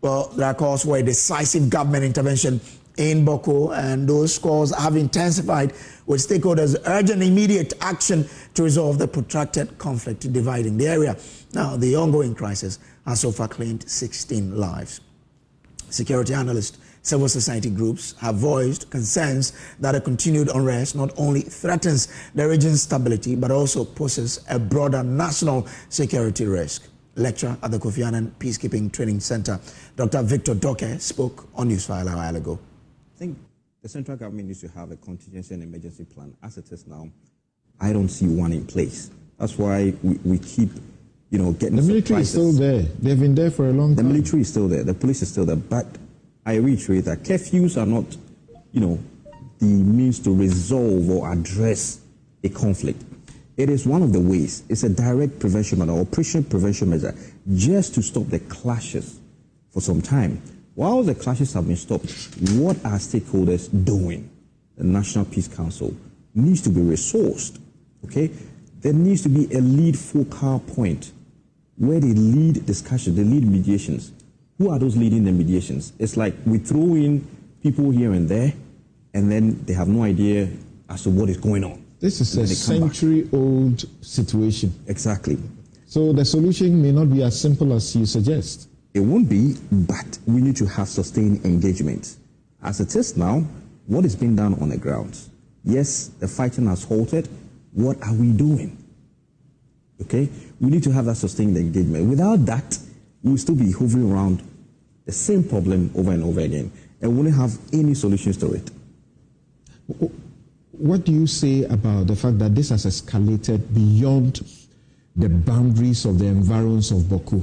Well, there are calls for a decisive government intervention in Baku, and those calls have intensified, with stakeholders urging immediate action to resolve the protracted conflict dividing the area. Now, the ongoing crisis has so far claimed 16 lives. Security analysts, civil society groups have voiced concerns that a continued unrest not only threatens the region's stability, but also poses a broader national security risk. Lecturer at the Kofi Annan Peacekeeping Training Center, Dr. Victor Doke, spoke on Newsfile a while ago. I think the central government needs to have a contingency and emergency plan. As it is now, I don't see one in place. That's why we keep, getting the military is still there. They've been there for a long time. The military is still there. The police is still there. But I reiterate that curfews are not, the means to resolve or address a conflict. It is one of the ways. It's a direct prevention measure, operation prevention measure, just to stop the clashes for some time. While the clashes have been stopped, what are stakeholders doing? The National Peace Council needs to be resourced, okay? There needs to be a lead focal point where they lead discussion, they lead mediations. Who are those leading the mediations? It's like we throw in people here and there, and then they have no idea as to what is going on. This is a century-old situation. Exactly. So the solution may not be as simple as you suggest. It won't be, but we need to have sustained engagement. As it is now, what is being done on the ground? Yes, the fighting has halted. What are we doing? Okay? We need to have that sustained engagement. Without that, we'll still be hovering around the same problem over and over again, and we won't have any solutions to it. What do you say about the fact that this has escalated beyond the boundaries of the environs of Baku,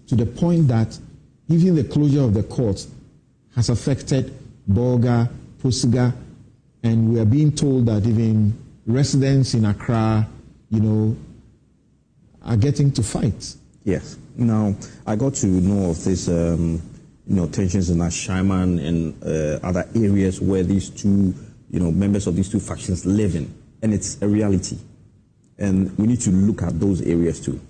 to the point that even the closure of the courts has affected Bolga, Posiga, and we are being told that even residents in Accra, are getting to fight? Yes. Now, I got to know of this, tensions in Ashaiman and other areas where these two members of these two factions live in, and it's a reality. And we need to look at those areas too.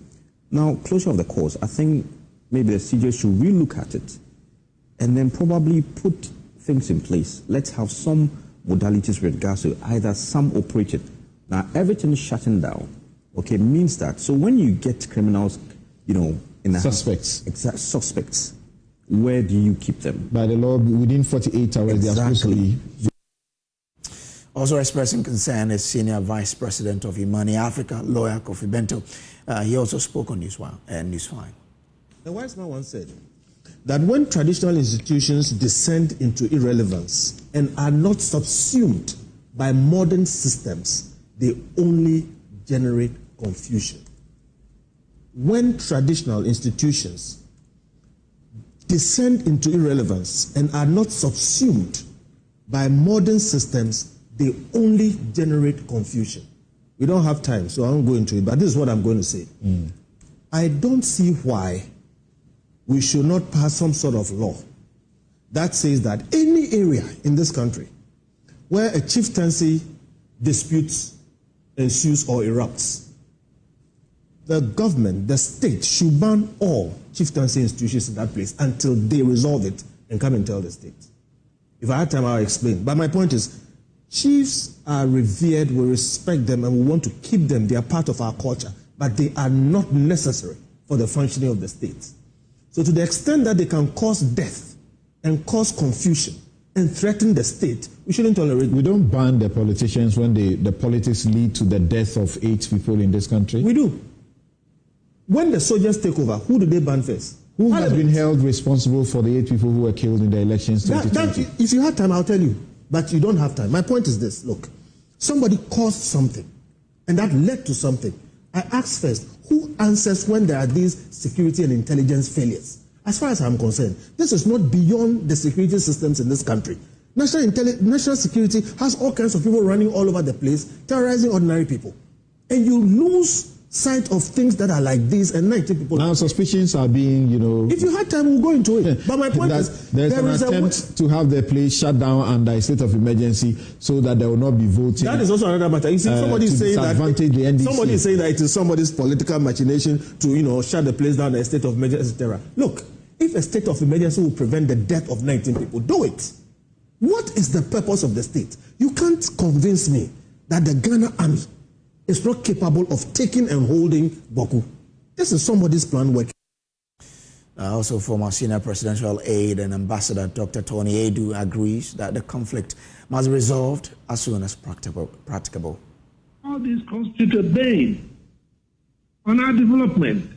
Now, closure of the courts, I think maybe the CJ should relook at it and then probably put things in place. Let's have some modalities with regards to either some operated. Now, everything is shutting down, okay, means that. So when you get criminals, in the suspects. Exact suspects, where do you keep them? By the law, within 48 hours, exactly. They are supposed to be. Also expressing concern is Senior Vice President of Imani Africa, lawyer Kofi Bento. He also spoke on Newsfile. The wise man once said that when traditional institutions descend into irrelevance and are not subsumed by modern systems, they only generate confusion. When traditional institutions descend into irrelevance and are not subsumed by modern systems, they only generate confusion. We don't have time, so I won't go into it, but this is what I'm going to say. I don't see why we should not pass some sort of law that says that any area in this country where a chieftaincy dispute ensues or erupts, the government, the state, should ban all chieftaincy institutions in that place until they resolve it and come and tell the state. If I had time, I'll explain. But my point is, chiefs are revered, we respect them, and we want to keep them. They are part of our culture, but they are not necessary for the functioning of the state. So to the extent that they can cause death and cause confusion and threaten the state, we shouldn't tolerate it. We don't ban the politicians when the politics lead to the death of 8 people in this country? We do. When the soldiers take over, who do they ban first? Who has been held responsible for the 8 people who were killed in the elections 2020? If you had time, I'll tell you. But you don't have time. My point is this. Look, somebody caused something, and that led to something. I ask first, who answers when there are these security and intelligence failures? As far as I'm concerned, this is not beyond the security systems in this country. National security has all kinds of people running all over the place, terrorizing ordinary people. And you lose sight of things that are like this, and 90 people. Now suspicions are being, If you had time, we'll go into it. But my point is, there's an attempt to have the place shut down under a state of emergency so that there will not be voting. That is also another matter. You see, somebody is saying that it is somebody's political machination to, shut the place down in a state of emergency, etc. Look, if a state of emergency will prevent the death of 19 people, do it. What is the purpose of the state? You can't convince me that the Ghana army is not capable of taking and holding Baku. This is somebody's plan working. Also, former senior presidential aide and ambassador Dr. Tony Edu agrees that the conflict must be resolved as soon as practicable. All this constitutes a bane on our development.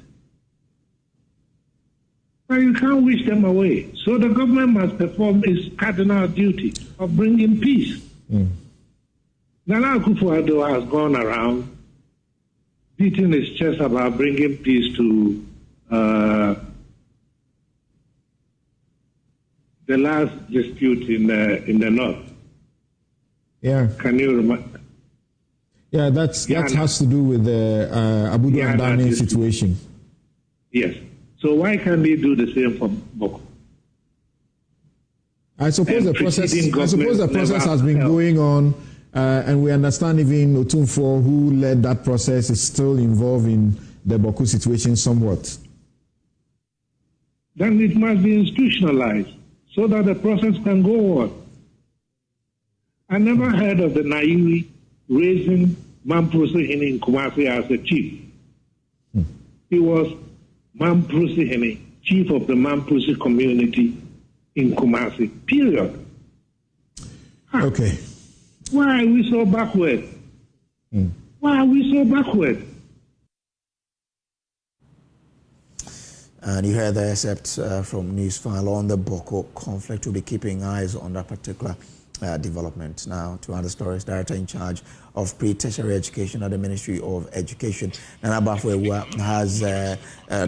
But you can't wish them away. So the government must perform its cardinal duty of bringing peace. Nana Akufo-Addo has gone around beating his chest about bringing peace to the last dispute in the north. Yeah. Can you remember? Yeah, that has to do with the Abudu and Dani situation. Yes. So why can't they do the same for Baku? I suppose the process has been going on, and we understand even Otumfuo, who led that process, is still involved in the Baku situation somewhat. Then it must be institutionalized so that the process can go on. I never heard of the Naiwi raising Mamprose Hene in Kumasi as a chief. He was Mamprose Hene, chief of the Mamprose community in Kumasi, period. Okay. Why are we so backward? Why are we so backward? And you heard the excerpt from Newsfile on the Baku conflict. We'll be keeping eyes on that particular development. Now, to other stories, Director in charge of pre-tertiary education at the Ministry of Education, Nana Bafwewa, has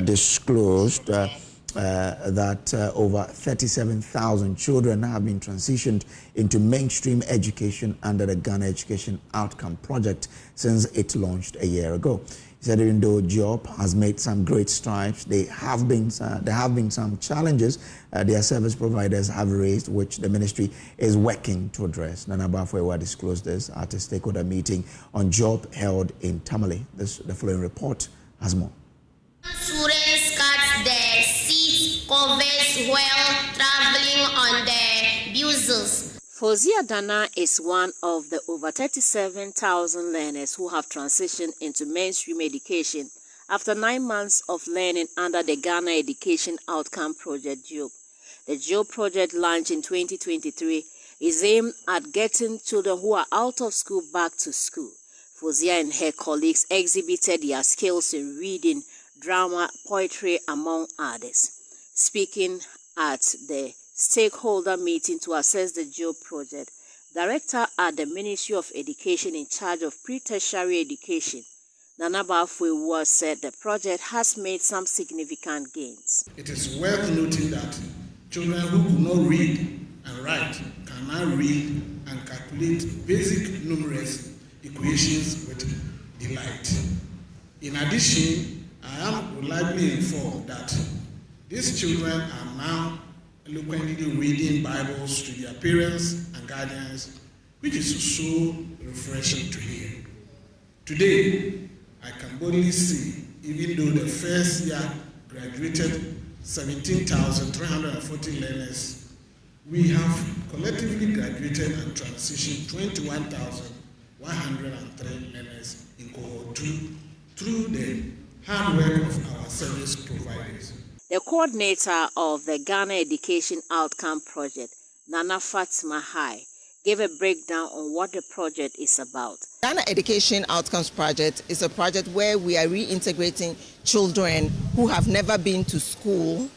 disclosed that over 37,000 children have been transitioned into mainstream education under the Ghana Education Outcome Project since it launched a year ago. He said even though JOB has made some great strides, there have been some challenges their service providers have raised, which the ministry is working to address. Nana Bafwewa disclosed this at a stakeholder meeting on JOB held in Tamale. The following report has more. Students cut their seat covers while traveling on their buses. Fozia Dana is one of the over 37,000 learners who have transitioned into mainstream education after 9 months of learning under the Ghana Education Outcome Project JOB. The JOB project, launched in 2023, is aimed at getting children who are out of school back to school. Fozia and her colleagues exhibited their skills in reading, drama, poetry, among others. Speaking at the stakeholder meeting to assess the JOB project, Director at the Ministry of Education in charge of pre-tertiary education, Nana Bafwewa, said the project has made some significant gains. It is worth noting that children who could not read and write can now read and calculate basic numerous equations with delight. In addition, I am reliably informed that these children are now eloquently reading Bibles to their parents and guardians, which is so refreshing to hear. Today, I can boldly say, even though the first year graduated 17,340 learners, we have collectively graduated and transitioned 21,103 learners in cohort 2 through the hard work of our service providers. The coordinator of the Ghana Education Outcome Project, Nana Fatima Hai, gave a breakdown on what the project is about. Ghana Education Outcomes Project is a project where we are reintegrating children who have never been to school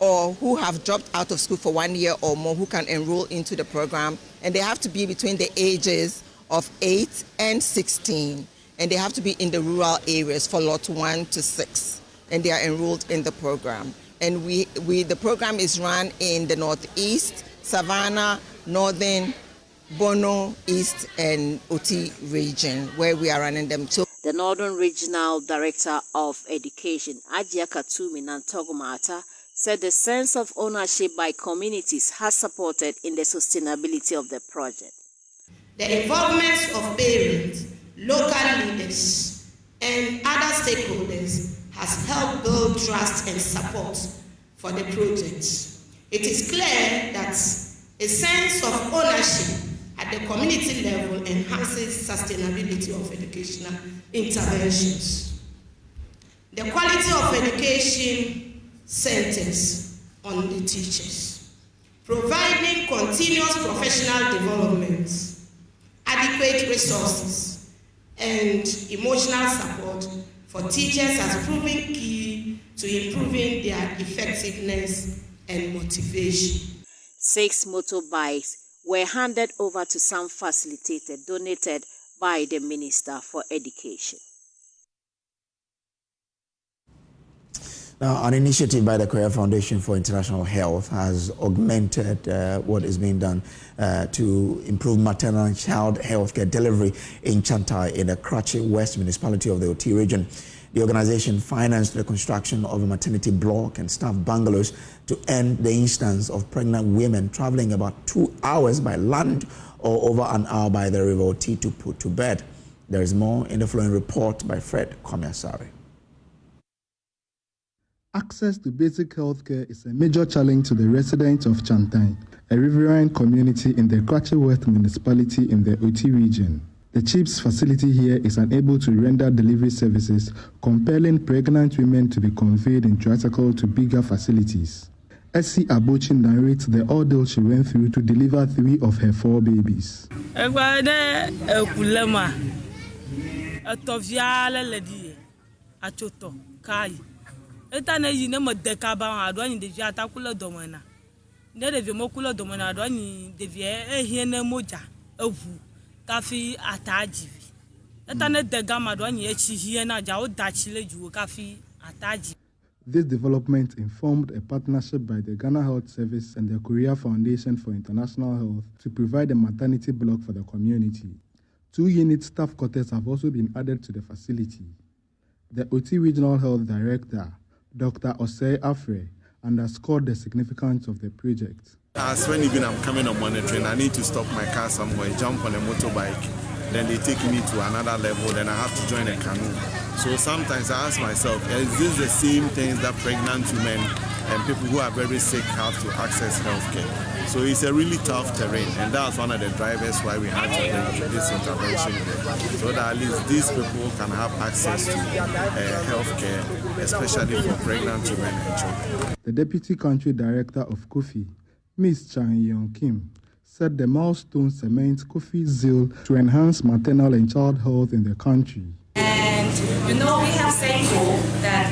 or who have dropped out of school for 1 year or more, who can enroll into the program, and they have to be between the ages of 8 and 16, and they have to be in the rural areas for lot 1 to 6. And they are enrolled in the program. And the program is run in the Northeast, Savannah, Northern, Bono, East, and Oti region, where we are running them to. The Northern Regional Director of Education, Ajia Katumi Nantogomata, said the sense of ownership by communities has supported in the sustainability of the project. The involvement of parents, local leaders, and other stakeholders has helped build trust and support for the project. It is clear that a sense of ownership at the community level enhances sustainability of educational interventions. The quality of education centers on the teachers, providing continuous professional development, adequate resources, and emotional support for teachers has proven key to improving their effectiveness and motivation. 6 motorbikes were handed over to some facilitated, donated by the Minister for Education. Now, an initiative by the Korea Foundation for International Health has augmented what is being done to improve maternal and child health care delivery in Chantai in the Krachi West municipality of the Oti region. The organization financed the construction of a maternity block and staff bungalows to end the instance of pregnant women traveling about 2 hours by land or over an hour by the river Oti to put to bed. There is more in the following report by Fred Komiasari. Access to basic health care is a major challenge to the residents of Chantai, a riverine community in the Krachi West municipality in the Oti region. The CHIPS facility here is unable to render delivery services, compelling pregnant women to be conveyed in tricycle to bigger facilities. Essie Abochi narrates the ordeal she went through to deliver 3 of her 4 babies. This development informed a partnership by the Ghana Health Service and the Korea Foundation for International Health to provide a maternity block for the community. 2-unit staff quarters have also been added to the facility. The Oti Regional Health Director, Dr. Osei Afre, underscored the significance of the project. As when even I'm coming on monitoring, I need to stop my car somewhere, jump on a motorbike, then they take me to another level, then I have to join a canoe. So sometimes I ask myself, is this the same things that pregnant women and people who are very sick have to access healthcare? So it's a really tough terrain, and that's one of the drivers why we had to bring this intervention here, so that at least these people can have access to healthcare, especially for pregnant women and children. The Deputy Country Director of Kofi, Ms. Chan Yong Kim, said the milestone cements Kofi's zeal to enhance maternal and child health in the country. And we have same goal that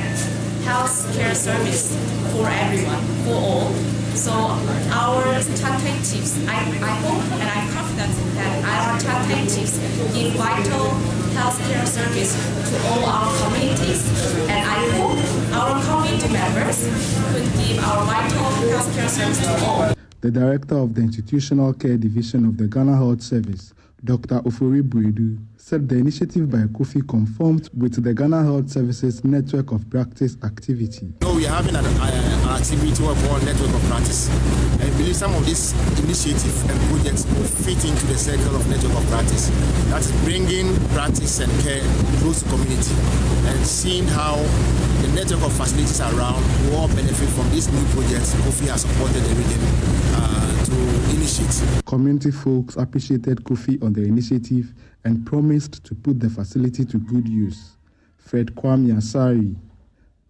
health care service for everyone, for all. So our Chantai chiefs, I hope and I'm confident that our Chantai chiefs give vital health care service to all our communities, and I hope our community members could give our vital health care service to all. The Director of the Institutional Care Division of the Ghana Health Service, Dr. Ofori Buedu, said the initiative by Kofi conformed with the Ghana Health Services Network of Practice activity. We are having an activity called Network of Practice. I believe some of these initiatives and projects will fit into the circle of Network of Practice. That's bringing practice and care close to community and seeing how the network of facilities around will all benefit from these new projects Kofi has supported the region to initiate. Community folks appreciated Kofi on the initiative and promised to put the facility to good use. Fred Komiasari,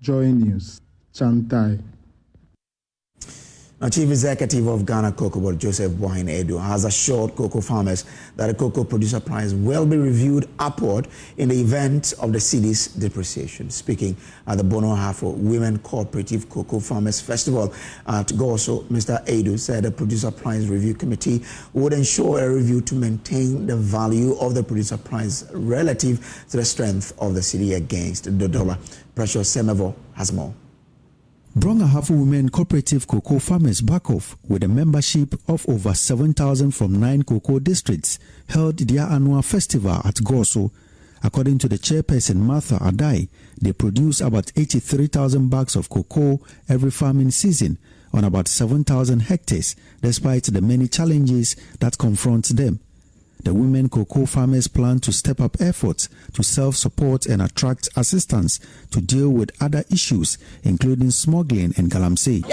Joy News, Chantai. Now, Chief Executive of Ghana Cocoa Board, Joseph Boahen Edu, has assured cocoa farmers that the cocoa producer price will be reviewed upward in the event of the cedi's depreciation. Speaking at the Bono Hafo Women Cooperative Cocoa Farmers Festival at Goso, Mr. Edu said the producer price review committee would ensure a review to maintain the value of the producer price relative to the strength of the cedi against the dollar. Precious Semevo has more. Brongahafu Women Cooperative Cocoa Farmers Baku, with a membership of over 7,000 from 9 cocoa districts, held their annual festival at Goso. According to the chairperson Martha Adai, they produce about 83,000 bags of cocoa every farming season on about 7,000 hectares, despite the many challenges that confront them. The women cocoa farmers plan to step up efforts to self-support and attract assistance to deal with other issues, including smuggling and galamsey.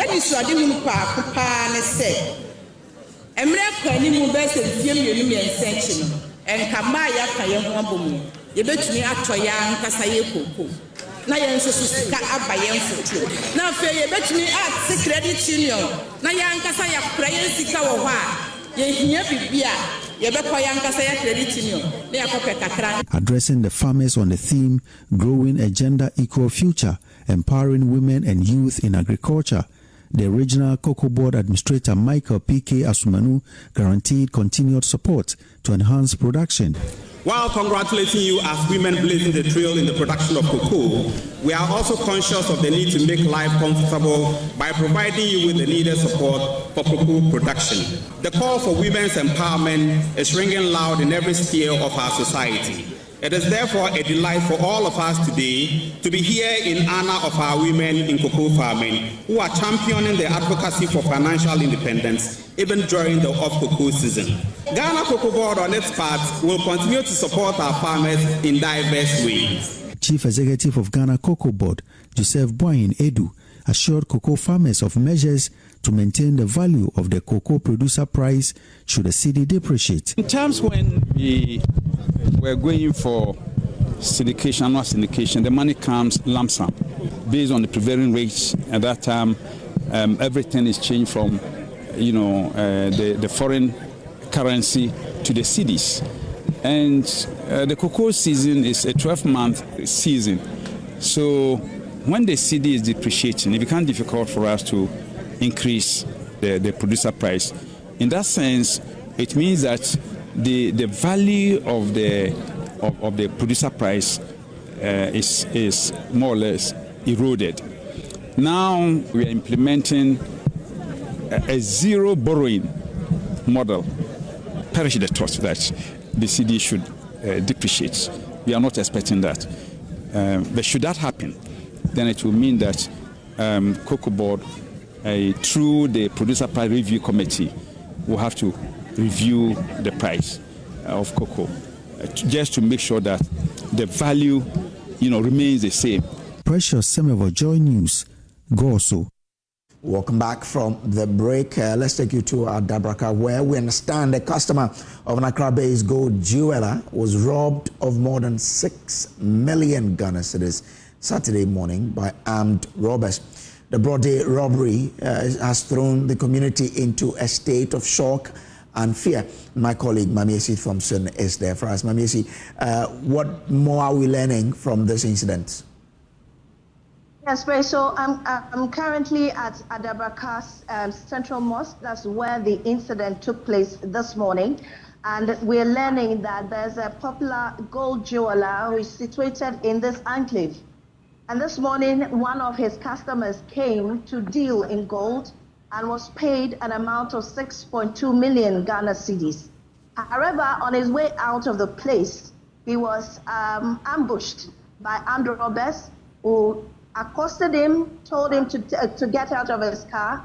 Na yenso ka abayen foto na fe ye betumi at credit union na yankasa ya kura yensika wo ho a ye hia bibia ye bekwa yankasa ya credit union na yakopɛ kakra. Addressing the farmers on the theme Growing a Gender Equal Future, Empowering Women and Youth in Agriculture, the regional Cocoa Board Administrator Michael P.K. Asumanu guaranteed continued support to enhance production. While congratulating you as women blazing the trail in the production of cocoa, we are also conscious of the need to make life comfortable by providing you with the needed support for cocoa production. The call for women's empowerment is ringing loud in every sphere of our society. It is therefore a delight for all of us today to be here in honor of our women in cocoa farming who are championing the advocacy for financial independence even during the off-cocoa season. Ghana Cocoa Board on its part will continue to support our farmers in diverse ways. Chief Executive of Ghana Cocoa Board, Joseph Boyne Edu, assured cocoa farmers of measures to maintain the value of the cocoa producer price should the cedi depreciate. In terms when we were going for syndication, annual syndication, the money comes lump sum based on the prevailing rates. At that time, everything is changed from the foreign currency to the cedis. And the cocoa season is a 12-month season. So when the cedi is depreciating, it becomes difficult for us to increase the producer price. In that sense, it means that the value of the producer price is more or less eroded. Now we are implementing a zero borrowing model. Perish the thought that the cedi should depreciate. We are not expecting that. But should that happen, then it will mean that Cocoa Board, through the Producer Price Review Committee, will have to review the price of cocoa just to make sure that the value, remains the same. Precious Semevo, Joy News, Gorso. Welcome back from the break. Let's take you to Adabraka, where we understand a customer of an Accra-based gold jeweler was robbed of more than 6 million Ghana cedis Saturday morning by armed robbers. The broad-day robbery has thrown the community into a state of shock and fear. My colleague Mamiesi Thompson is there for us. Mamiesi, what more are we learning from this incident? Yes, Ray. So I'm currently at Adabraka's Central Mosque. That's where the incident took place this morning. And we're learning that there's a popular gold jeweler who is situated in this enclave. And this morning, one of his customers came to deal in gold and was paid an amount of 6.2 million Ghana cedis. However, on his way out of the place, he was ambushed by armed robbers who accosted him, told him to get out of his car,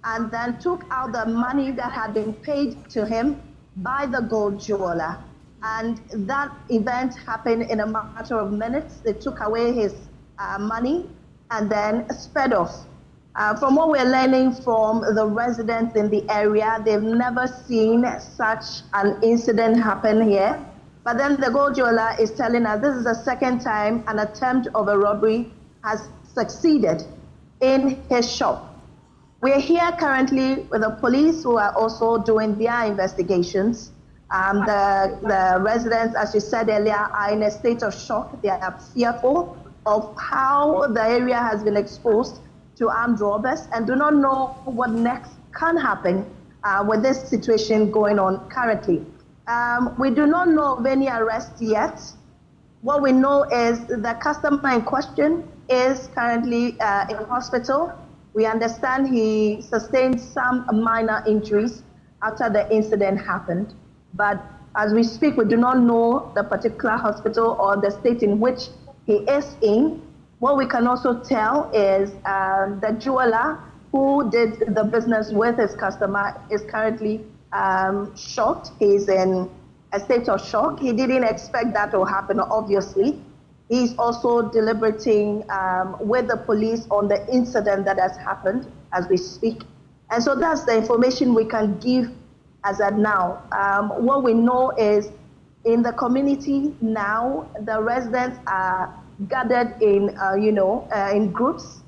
and then took out the money that had been paid to him by the gold jeweler. And that event happened in a matter of minutes. They took away his money and then sped off. From what we're learning from the residents in the area, they've never seen such an incident happen here. But then the gold jeweler is telling us this is the second time an attempt of a robbery has succeeded in his shop. We're here currently with the police who are also doing their investigations. The residents, as you said earlier, are in a state of shock. They are fearful of how the area has been exposed to armed robbers and do not know what next can happen with this situation going on currently. We do not know of any arrests yet. What we know is the customer in question is currently in hospital. We understand he sustained some minor injuries after the incident happened. But as we speak, we do not know the particular hospital or the state in which he is in. What we can also tell is the jeweler who did the business with his customer is currently shocked. He's in a state of shock. He didn't expect that to happen, obviously. He's also deliberating with the police on the incident that has happened as we speak. And so that's the information we can give as at now. What we know is in the community now, the residents are gathered in groups,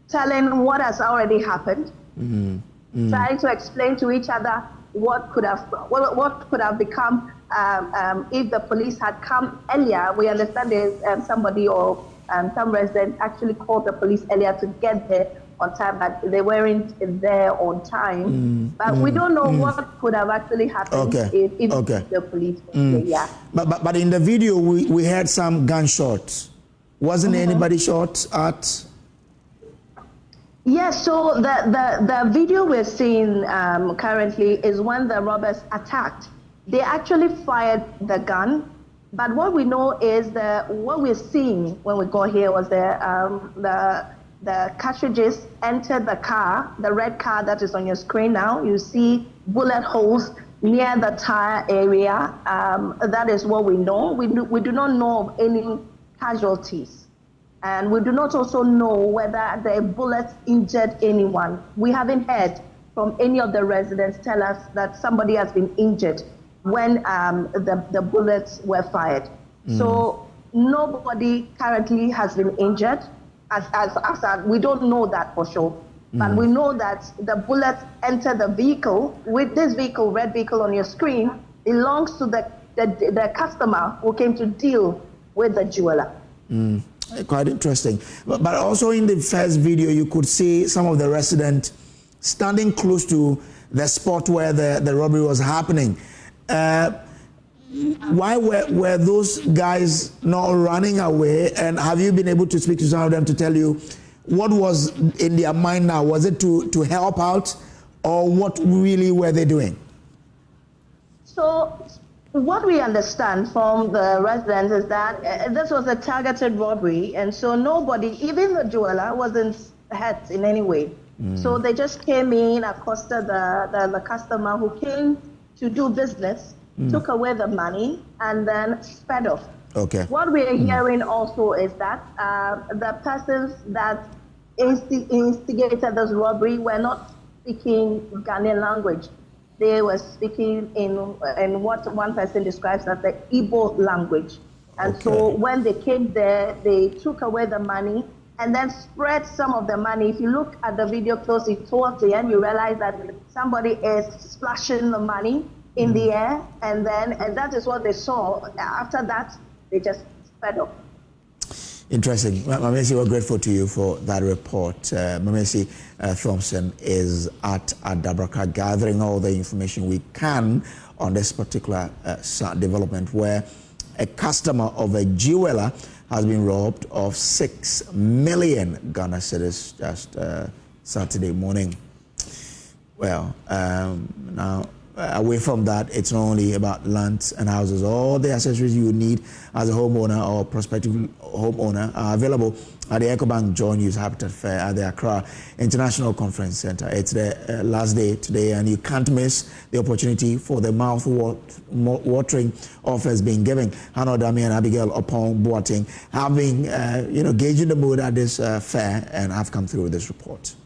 telling what has already happened, trying to explain to each other what could have become if the police had come earlier. We understand there's somebody or some residents actually called the police earlier to get there on time, but they weren't there on time. But we don't know what could have actually happened if the police were there. But in the video, we heard some gunshots. Wasn't anybody shot at? Yes, so the video we're seeing currently is when the robbers attacked. They actually fired the gun, but what we know is what we're seeing when we got here was the cartridges entered the car, the red car that is on your screen now. You see bullet holes near the tire area. That is what we know. We do not know of any casualties. And we do not also know whether the bullets injured anyone. We haven't heard from any of the residents tell us that somebody has been injured when the bullets were fired. So nobody currently has been injured. As we don't know that for sure. But we know that the bullets entered the vehicle. With this vehicle, red vehicle on your screen, belongs to the customer who came to deal with the jeweler. Quite interesting. But also in the first video, you could see some of the residents standing close to the spot where the robbery was happening. Why were those guys not running away? And have you been able to speak to some of them to tell you what was in their mind now? Was it to help out, or what really were they doing? So what we understand from the residents is that this was a targeted robbery, and so nobody, even the jeweler, wasn't hurt in any way. So they just came in, accosted the customer who came to do business, took away the money, and then sped off. Okay. What we are hearing also is that the persons that instigated this robbery were not speaking Ghanaian language. They were speaking in what one person describes as the Igbo language. And so when they came there, they took away the money and then spread some of the money. If you look at the video closely towards the end, you realize that somebody is splashing the money in the air, and that is what they saw. After that, they just sped up. Interesting. Mamesi, we're grateful to you for that report. Mamesi Thompson is at Adabraka gathering all the information we can on this particular development where a customer of a jeweler has been robbed of 6 million Ghana cedis just Saturday morning. Well, now, away from that, it's not only about lands and houses. All the accessories you need as a homeowner or prospective homeowner are available at the Ecobank Joy News Habitat Fair at the Accra International Conference Center. It's the last day today, and you can't miss the opportunity for the mouth-watering offers being given. Hannah Dami and Abigail Opong Boating have been, gauging the mood at this fair and have come through with this report.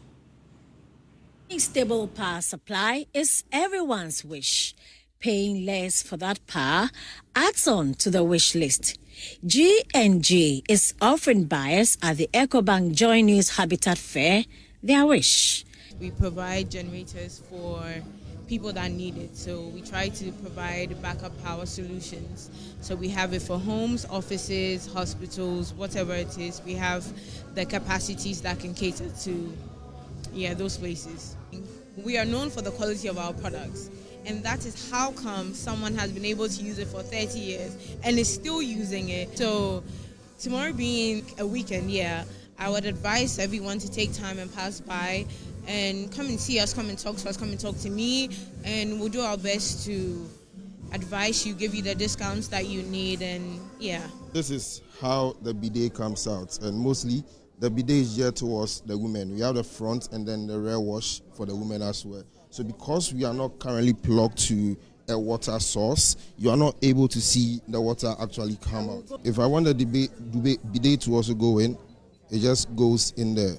Stable power supply is everyone's wish. Paying less for that power adds on to the wish list. G&G is offering buyers at the Ecobank Joy News Habitat Fair their wish. We provide generators for people that need it. So we try to provide backup power solutions. So we have it for homes, offices, hospitals, whatever it is. We have the capacities that can cater to those places. We are known for the quality of our products, and that is how come someone has been able to use it for 30 years and is still using it. So tomorrow being a weekend, I would advise everyone to take time and pass by and come and see us, come and talk to us, come and talk to me, and we'll do our best to advise you, give you the discounts that you need, and This is how the bidet comes out, and mostly the bidet is geared towards the women. We have the front and then the rear wash for the women as well. So because we are not currently plugged to a water source, you are not able to see the water actually come out. If I want the bidet to also go in, it just goes in there.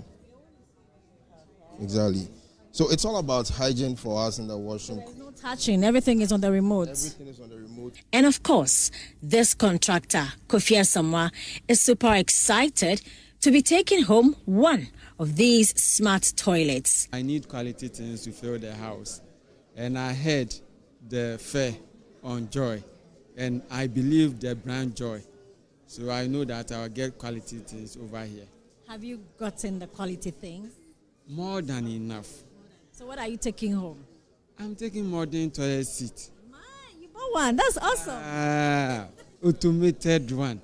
Exactly. So it's all about hygiene for us in the washroom. There's no touching. Everything is on the remote. Everything is on the remote. And of course, this contractor, Kofi Bento, is super excited to be taking home one of these smart toilets. I need quality things to fill the house. And I heard the fair on Joy. And I believe the brand Joy. So I know that I'll get quality things over here. Have you gotten the quality things? More than enough. So what are you taking home? I'm taking modern toilet seat. You bought one. That's awesome. Automated one.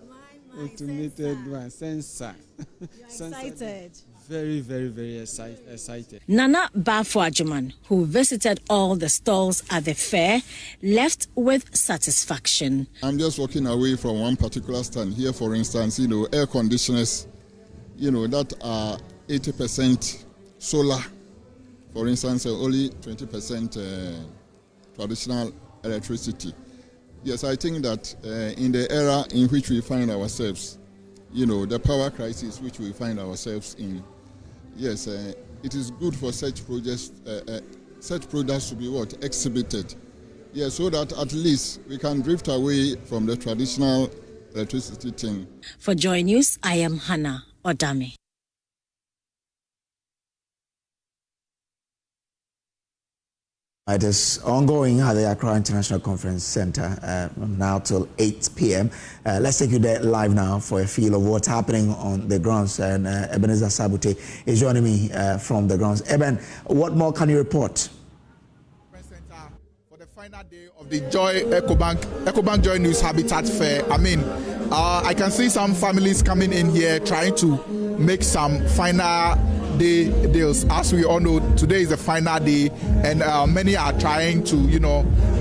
Automated one. Sensor. Excited. Very, very, very excited. Nana Bafuajuman, who visited all the stalls at the fair, left with satisfaction. I'm just walking away from one particular stand here, for instance, air conditioners, that are 80% solar, for instance, only 20% traditional electricity. Yes, I think that in the era in which we find ourselves, the power crisis which we find ourselves in, yes, it is good for such projects, such products to be exhibited. Yes, so that at least we can drift away from the traditional electricity thing. For Joy News, I am Hannah Odame. It is ongoing at the Accra International Conference Center now till 8 p.m. Let's take you there live now for a feel of what's happening on the grounds. And Ebenezer Sabute is joining me from the grounds. Eben, what more can you report? For the final day of the Ecobank Joy News Habitat Fair. I can see some families coming in here trying to make some final day deals. As we all know, today is the final day, and many are trying to,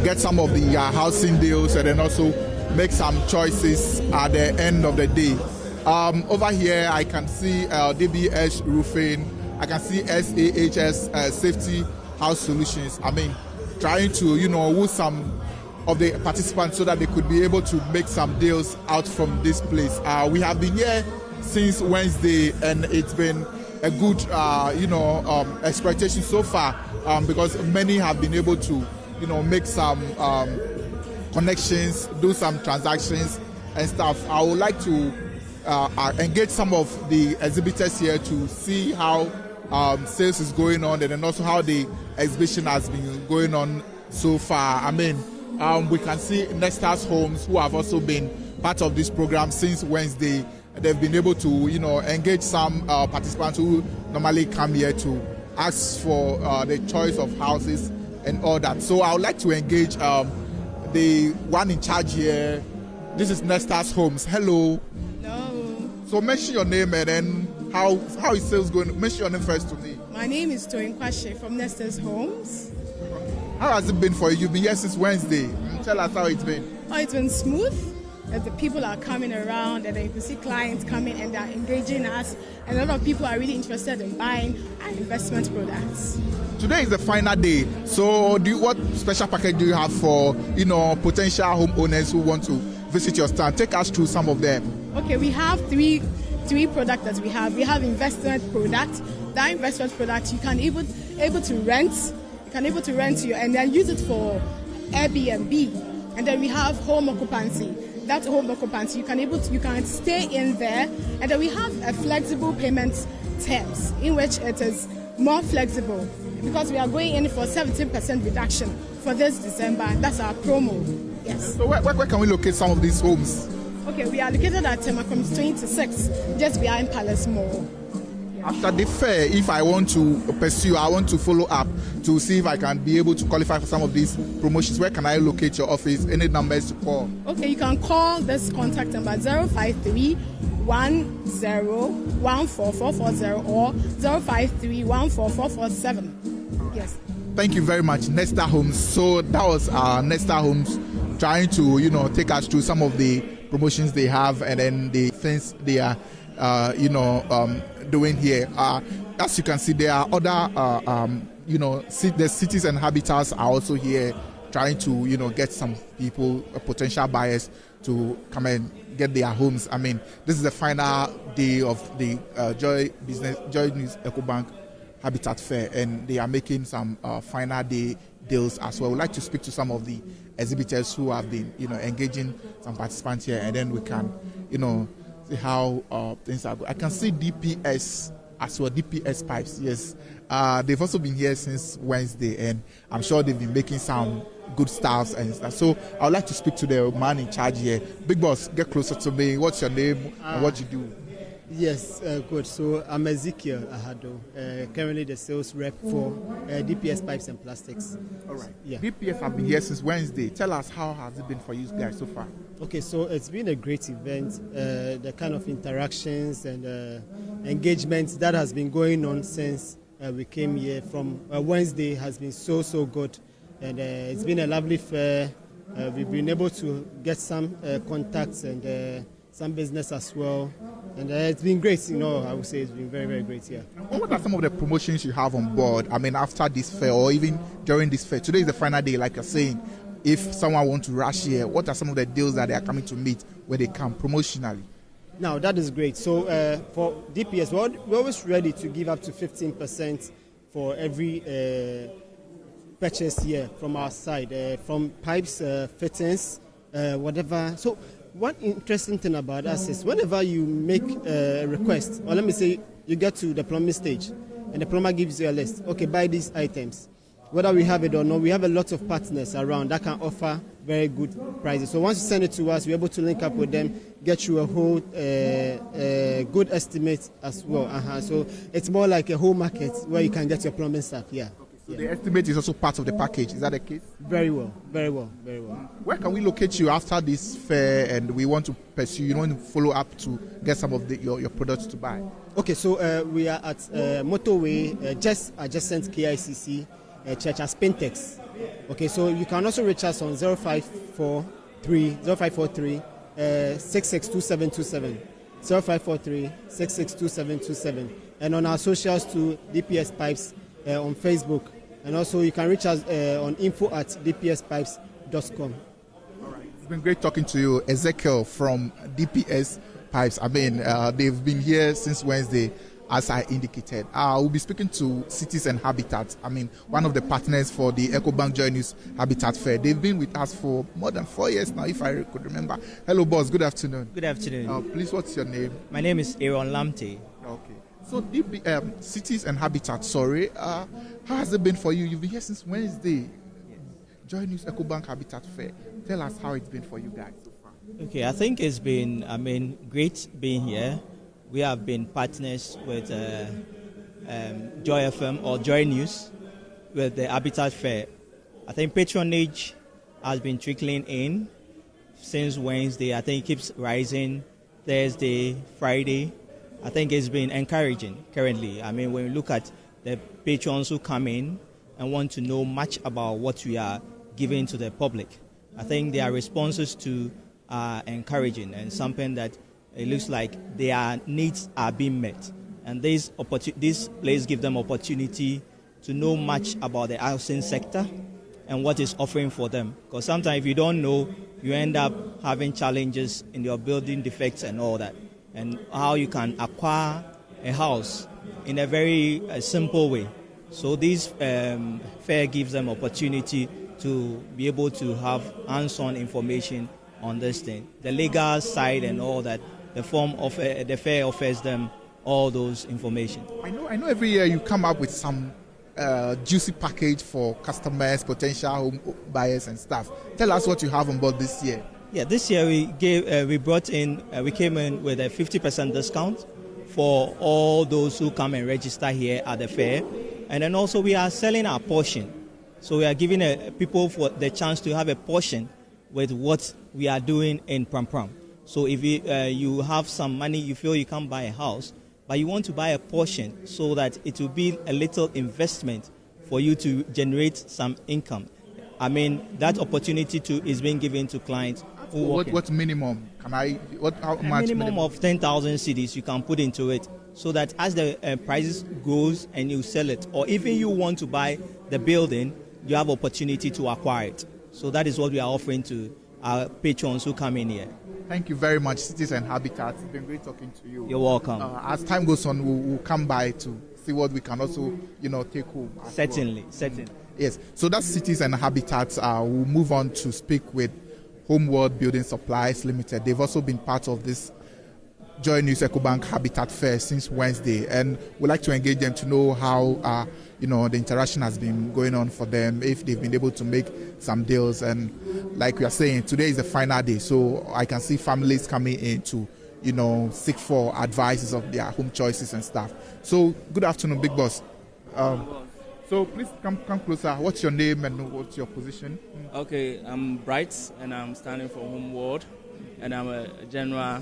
get some of the housing deals and then also make some choices at the end of the day. Over here, I can see DBH Roofing, I can see SAHS Safety House Solutions. Trying to, woo some of the participants so that they could be able to make some deals out from this place. We have been here since Wednesday, and it's been a good, expectation so far, because many have been able to, make some connections, do some transactions and stuff. I would like to engage some of the exhibitors here to see how sales is going on, and then also how the exhibition has been going on so far. We can see Nesta's Homes, who have also been part of this program since Wednesday. They've been able to, engage some participants who normally come here to ask for the choice of houses and all that. So I would like to engage the one in charge here. This is Nesta's Homes. Hello. Hello. So mention your name and then how is sales going? Mention your name first to me. My name is Toyin Kwashe from Nesta's Homes. How has it been for you? You've been here since Wednesday. Tell us how it's been. Oh, it's been smooth. As the people are coming around, and then you can see clients coming and they're engaging us, and a lot of people are really interested in buying our investment products. Today is the final day, so what special package do you have for potential homeowners who want to visit your stand? Take us through some of them. Okay, we have three products that we have. We have investment product. That investment product you can able to rent. You can able to rent you and then use it for Airbnb. And then we have home occupancy. That home occupancy, you can stay in there, and then we have a flexible payment terms in which it is more flexible because we are going in for 17% reduction for this December. That's our promo. Yes. So where can we locate some of these homes? Okay, we are located at Temacoms 26, just behind Palace Mall. After the fair, if I want to pursue, I want to follow up to see if I can be able to qualify for some of these promotions, where can I locate your office? Any numbers to call? Okay, you can call this contact number 053-1014-440 or 053-14447. Yes. Thank you very much, Nesta Homes. So that was Nesta Homes trying to, take us through some of the promotions they have and then the things they are, doing here. As you can see, there are other, the cities and habitats are also here trying to, get some people, potential buyers, to come and get their homes. I mean, this is the final day of the Joy News Ecobank Habitat Fair, and they are making some final day deals as well. We'd like to speak to some of the exhibitors who have been, engaging some participants here, and then we can, see how things are going. I can see DPS as well, DPS pipes, yes. They've also been here since Wednesday, and I'm sure they've been making some good stuff and stuff. So I would like to speak to the man in charge here. Big boss, get closer to me. What's your name and what you do? Yes, good. So I'm Ezekiel Ahado, currently the sales rep for DPS Pipes and Plastics. All right. Yeah. DPS have been here since Wednesday. Tell us, how has it been for you guys so far? Okay, so it's been a great event. The kind of interactions and engagements that has been going on since we came here from Wednesday has been so good. And it's been a lovely fair. We've been able to get some contacts and some business as well. And it's been great, I would say it's been very, very great here. What are some of the promotions you have on board? I mean, after this fair or even during this fair? Today is the final day, like you're saying. If someone wants to rush here, what are some of the deals that they are coming to meet when they come promotionally? Now, that is great. So for DPS, we're always ready to give up to 15% for every purchase here from our side, from pipes, fittings, whatever. So one interesting thing about us is whenever you make a request, or let me say you get to the plumbing stage and the plumber gives you a list, okay, buy these items. Whether we have it or not, we have a lot of partners around that can offer very good prices. So once you send it to us, we're able to link up with them, get you a whole good estimate as well. So it's more like a whole market where you can get your plumbing stuff, yeah. So the estimate is also part of the package. Is that the case? Very well, very well, very well. Where can we locate you after this fair and we want to pursue, you want to follow up to get some of your products to buy? Okay, so we are at Motorway, just adjacent KICC Church as Pentex. Okay, so you can also reach us on 0543 662727. 0543 662727. And on our socials to DPS Pipes on Facebook. And also you can reach us on info@dpspipes.com. All right. It's been great talking to you, Ezekiel from DPS Pipes. I mean, they've been here since Wednesday, as I indicated. We'll be speaking to Cities and Habitat. I mean, one of the partners for the Ecobank Joy News Habitat Fair. They've been with us for more than 4 years now, if I could remember. Hello, boss. Good afternoon. Good afternoon. Please, what's your name? My name is Aaron Lamte. Okay. So, Cities and Habitat, how has it been for you? You've been here since Wednesday. Joy News Ecobank Habitat Fair. Tell us how it's been for you guys so far. Okay, I think it's been, great being here. We have been partners with Joy FM or Joy News with the Habitat Fair. I think patronage has been trickling in since Wednesday. I think it keeps rising Thursday, Friday. I think it's been encouraging currently. I mean, when we look at the patrons who come in and want to know much about what we are giving to the public, I think their responses to are encouraging and something that it looks like their needs are being met. And this place gives them opportunity to know much about the housing sector and what is offering for them. Because sometimes if you don't know, you end up having challenges in your building defects and all that. And how you can acquire a house in a very simple way. So this fair gives them opportunity to be able to have hands-on information on this thing. The legal side and all that, the fair offers them all those information. I know every year you come up with some juicy package for customers, potential home buyers and stuff. Tell us what you have on board this year. Yeah, this year we came in with a 50% discount for all those who come and register here at the fair. And then also we are selling our portion. So we are giving people for the chance to have a portion with what we are doing in Pram Pram. So if you have some money, you feel you can't buy a house, but you want to buy a portion so that it will be a little investment for you to generate some income. I mean, that opportunity is being given to clients. What minimum? How much? Minimum of 10,000 cedis you can put into it, so that as the prices goes and you sell it, or even you want to buy the building, you have opportunity to acquire it. So that is what we are offering to our patrons who come in here. Thank you very much, Cities and Habitats. It's been great talking to you. You're welcome. As time goes on, we'll come by to see what we can also, take home. Certainly. Yes. So that's Cities and Habitats. We'll move on to speak with Homeworld Building Supplies Limited. They've also been part of this Joy News Ecobank Habitat Fair since Wednesday, and we'd like to engage them to know how the interaction has been going on for them, if they've been able to make some deals. And like we are saying, today is the final day, so I can see families coming in to seek for advices of their home choices and stuff. So good afternoon, Big Boss. So please come closer. What's your name and what's your position? Okay, I'm Bright and I'm standing for Homeworld, and I'm a general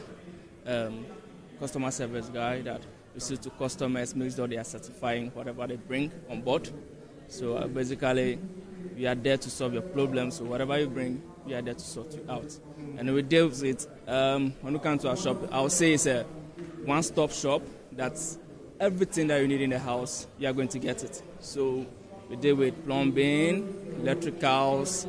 customer service guy that listens to customers, makes sure they are certifying whatever they bring on board. So basically, we are there to solve your problems. So whatever you bring, we are there to sort you out. And we deal with it. When you come to our shop, I would say it's a one-stop shop. That's everything that you need in the house, you are going to get it. So we deal with plumbing, electricals,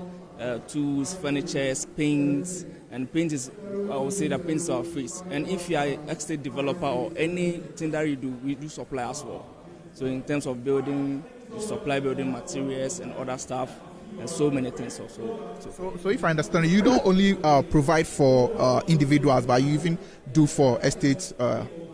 tools, furniture, paints. And paint is, I would say that paint is our face. And if you are an estate developer or anything that you do, we do supply as well. So in terms of building, we supply building materials and other stuff, and so many things also. So if I understand, you don't only provide for individuals, but you even do for estate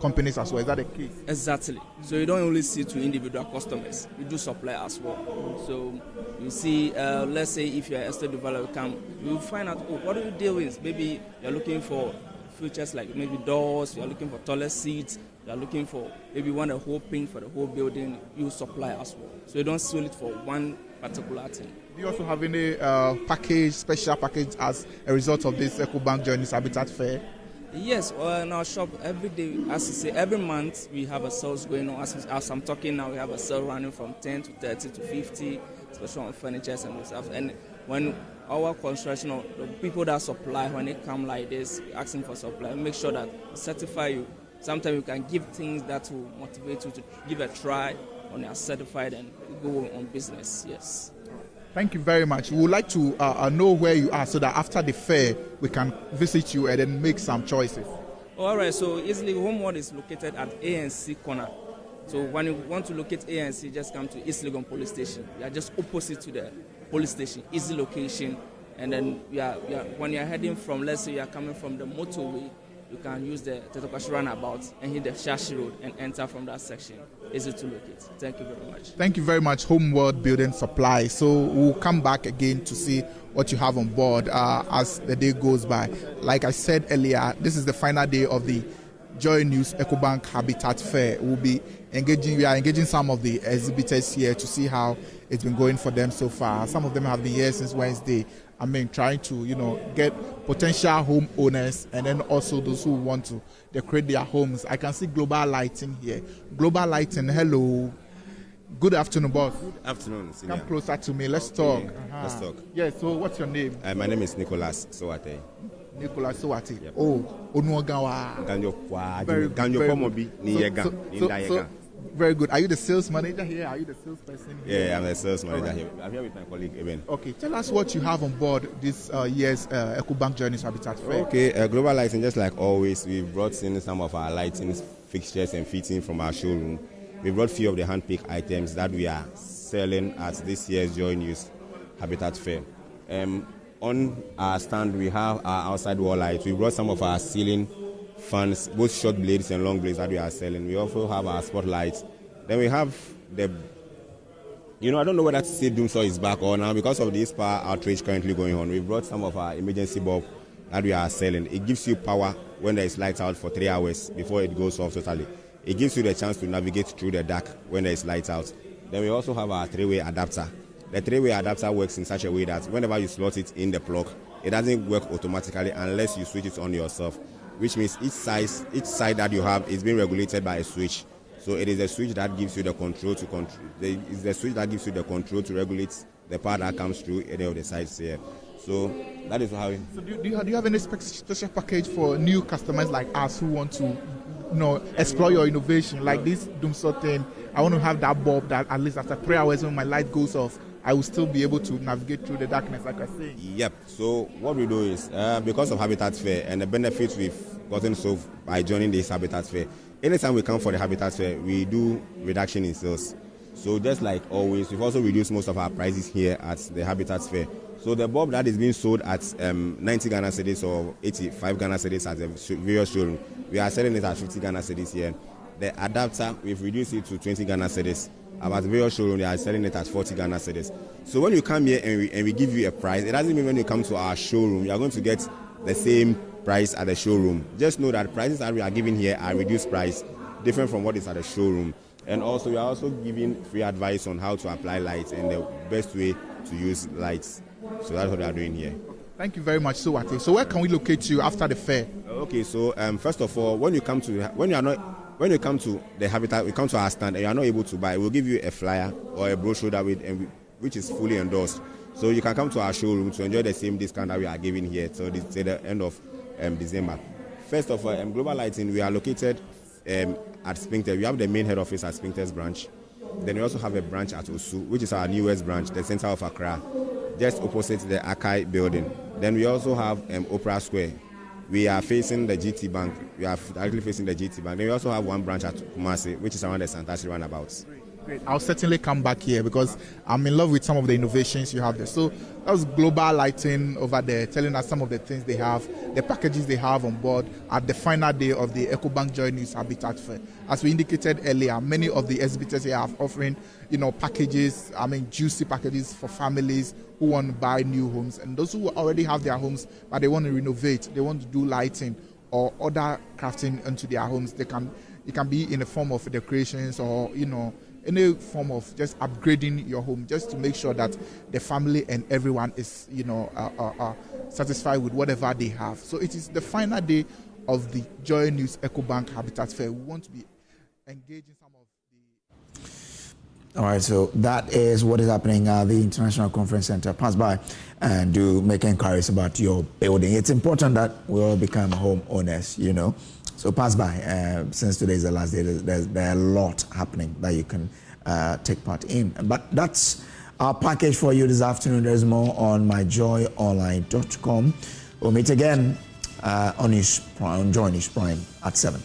companies as well. Is that the case? Exactly. So you don't only see to individual customers. We do supply as well. So you see, let's say if you're an estate developer, you'll find out, what do you deal with? Maybe you're looking for features like maybe doors, you're looking for toilet seats, you're looking for maybe want a whole paint for the whole building, you supply as well. So you don't sell it for one particular thing. Do you also have any special package as a result of this Ecobank Joy News Habitat Fair? Yes, in our shop every day, as you say, every month we have a sales going on. As I'm talking now, we have a sale running from 10 to 30 to 50, especially on furniture and stuff. And when our construction, or the people that supply, when they come like this, asking for supply, make sure that we certify you. Sometimes you can give things that will motivate you to give a try when you are certified and go on business. Yes. Thank you very much. We would like to know where you are so that after the fair, we can visit you and then make some choices. All right, so easily Homeworld is located at ANC corner. So when you want to locate ANC, just come to East Legon Police Station. We are just opposite to the police station, easy location. And then when you are heading from, let's say you are coming from the motorway, you can use the Tetokwashi roundabout and hit the Shashi Road and enter from that section. Easy to locate. Thank you very much. Thank you very much, Homeworld Building Supply. So we'll come back again to see what you have on board as the day goes by. Like I said earlier, this is the final day of the Joy News Ecobank Habitat Fair. We are engaging some of the exhibitors here to see how it's been going for them so far. Some of them have been here since Wednesday. Trying to, get potential home owners and then also those who want to decorate their homes. I can see Global Lighting here. Global Lighting, hello. Good afternoon, boss. Good afternoon, senior. Come closer to me. Let's talk. Let's talk. Yeah, so what's your name? My name is Nicholas Sowate. Nicholas Sowate. Yep. Oh, Onuogawa. Very good. Are you the sales manager here? Are you the salesperson here? Yeah, I'm the sales manager here. I'm here with my colleague, Eben. Okay, tell us what you have on board this year's Ecobank Joy News Habitat Fair. Okay, Global Lighting, just like always, we've brought in some of our lighting fixtures and fitting from our showroom. We brought a few of the hand-picked items that we are selling at this year's Joy News Habitat Fair. On our stand, we have our outside wall lights. We brought some of our ceiling fans, both short blades and long blades that we are selling. We also have our spotlights. Then we have I don't know whether to say Doomsaw is back or now because of this power outrage currently going on. We brought some of our emergency bulb that we are selling. It gives you power when there is lights out for 3 hours before it goes off totally. It gives you the chance to navigate through the dark when there is lights out. Then we also have our 3-way adapter. The 3-way adapter works in such a way that whenever you slot it in the plug, it doesn't work automatically unless you switch it on yourself, which means each side that you have is being regulated by a switch. So it is a switch that gives you the control to It's the switch that gives you the control to regulate the power that comes through any of the sides here. So that is how. So do you have any special package for new customers like us who want to, explore your innovation like this Doomsaw thing? I want to have that bulb that at least after 3 hours when my light goes off, I will still be able to navigate through the darkness, like I say. Yep. So what we do is, because of Habitat Fair and the benefits we've gotten so by joining this Habitat Fair, anytime we come for the Habitat Fair, we do reduction in sales. So just like always, we've also reduced most of our prices here at the Habitat Fair. So the bulb that is being sold at 90 Ghana cedis or 85 Ghana cedis at the various showroom, we are selling it at 50 Ghana cedis here. The adapter, we've reduced it to 20 Ghana cedis. About the various showroom, they are selling it at 40 Ghana cedis. So when you come here and we give you a price, it doesn't mean when you come to our showroom, you are going to get the same price at the showroom. Just know that prices that we are giving here are reduced price, different from what is at the showroom. And also, we are also giving free advice on how to apply lights and the best way to use lights. So that's what we are doing here. Thank you very much, Suwate. So where can we locate you after the fair? Okay, so first of all, when you come to the Habitat, we come to our stand and you are not able to buy, we'll give you a flyer or a brochure which is fully endorsed. So you can come to our showroom to enjoy the same discount that we are giving here till the end of December. First of all, Global Lighting, we are located at Spinter. We have the main head office at Spinter's branch. Then we also have a branch at Osu, which is our newest branch, the center of Accra, just opposite the Akai building. Then we also have Opera Square. We are facing the GT Bank. We are directly facing the GT Bank. Then we also have one branch at Kumasi, which is around the Santasi roundabouts. Great. I'll certainly come back here because I'm in love with some of the innovations you have there. So that was Global Lighting over there telling us some of the things they have, the packages they have on board at the final day of the Ecobank Joy News Habitat Fair. As we indicated earlier, many of the exhibitors here are offering, packages, juicy packages for families who want to buy new homes and those who already have their homes but they want to renovate, they want to do lighting or other crafting into their homes. It can be in the form of decorations or, any form of just upgrading your home, just to make sure that the family and everyone is, satisfied with whatever they have. So it is the final day of the Joy News Ecobank Habitat Fair. We want to be engaging some of the... All right, so that is what is happening at the International Conference Center. Pass by and do make inquiries about your building. It's important that we all become homeowners, So pass by. Since today is the last day, there's a lot happening that you can take part in. But that's our package for you this afternoon. There's more on myjoyonline.com. We'll meet again on Joy News Prime at 7.